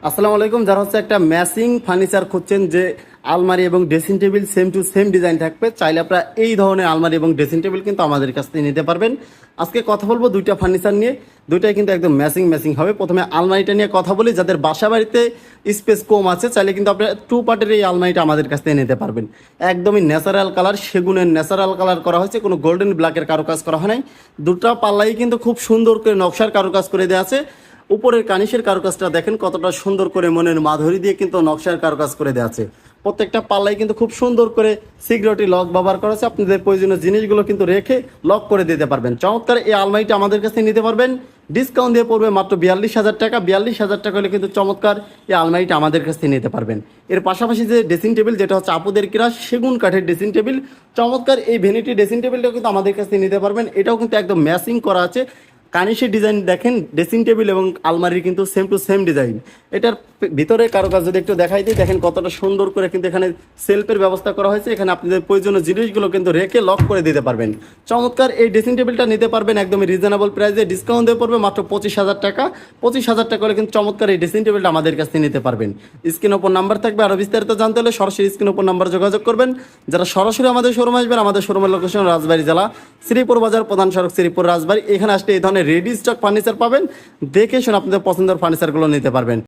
আসসালামু আলাইকুম। যারা হচ্ছে একটা ম্যাচিং ফার্নিচার খুঁজছেন যে আলমারি এবং dressing table same to same design থাকবে, চাইলে আপনারা এই ধরনের আলমারি এবং ড্রেসিং টেবিল কিন্তু আমাদের কাছ থেকে নিতে পারবেন। আজকে কথা বলবো দুইটা ফার্নিচার নিয়ে, দুইটাই কিন্তু একদম ম্যাচিং হবে। প্রথমে আলমারিটা নিয়ে কথা বলি। যাদের বাসা বাড়িতে স্পেস কম আছে, চাইলে কিন্তু আপনারা 2 পার্টের এই আলমারিটা আমাদের কাছ থেকে নিতে পারবেন। একদমই ন্যাচারাল কালার, সেগুনের ন্যাচারাল কালার করা হয়েছে, কোনো গোল্ডেন ব্ল্যাকের কারুকাজ করা হয় নাই। দুটো পাল্লাই কিন্তু খুব সুন্দর করে নকশার কারুকাজ করে দেওয়া আছে। উপরের কানিশের কারুকাজটা দেখেন কতটা সুন্দর করে মনের মাধুরী দিয়ে কিন্তু নকশার কারুকাজ করে দেওয়া আছে। প্রত্যেকটা পাল্লাই কিন্তু খুব সুন্দর করে সিকিউরিটি লক ব্যবহার করা আছে। আপনাদের প্রয়োজনীয় জিনিসগুলো কিন্তু রেখে লক করে দিতে পারবেন। চমৎকার এই আলমারিটা আমাদের কাছে নিতে পারবেন। ডিসকাউন্ট দিয়ে পড়বে মাত্র 42,000 টাকা। 42,000 টাকা হলে কিন্তু চমৎকার এই আলমারিটা আমাদের কাছ থেকে নিতে পারবেন। এর পাশাপাশি যে ড্রেসিং টেবিল, যেটা হচ্ছে আপুদের কিরা সেগুন কাঠের ড্রেসিং টেবিল, চমৎকার এই ভ্যানিটি ড্রেসিং টেবিলটাও কিন্তু আমাদের কাছ থেকে নিতে পারবেন। এটাও কিন্তু একদম ম্যাচিং করা আছে। কানিশের ডিজাইন দেখেন, ড্রেসিং টেবিল এবং আলমারির কিন্তু সেম টু সেম ডিজাইন। এটার ভিতরে কারুকাজ যদি একটু দেখাই দিই, দেখেন কতটা সুন্দর করে কিন্তু এখানে সেলফের ব্যবস্থা করা হয়েছে। এখানে আপনাদের প্রয়োজনীয় জিনিসগুলো কিন্তু রেখে লক করে দিতে পারবেন। চমৎকার এই ড্রেসিং টেবিলটা নিতে পারবেন একদমই রিজনেবল প্রাইসে। ডিসকাউন্ট দিয়ে পড়বে মাত্র 25,000 টাকা। 25,000 টাকা হলে কিন্তু চমৎকার এই ড্রেসিং টেবিলটা আমাদের কাছ থেকে নিতে পারবেন। স্ক্রিনের ওপর নাম্বার থাকবে, আরও বিস্তারিত জানতে হলে সরাসরি স্ক্রিনের ওপর নাম্বার যোগাযোগ করবেন। যারা সরাসরি আমাদের শোরুমে আসবেন, আমাদের শোরুমের লোকেশন রাজবাড়ী জেলা, শ্রীপুর বাজার, প্রধান সড়ক, শ্রীপুর রাজবাড়ী। এখানে আসলে এই ধরনের রেডি স্টক ফার্নিচার পাবেন। দেখে শুনে আপনাদের পছন্দের ফার্নিচারগুলো নিতে পারবেন।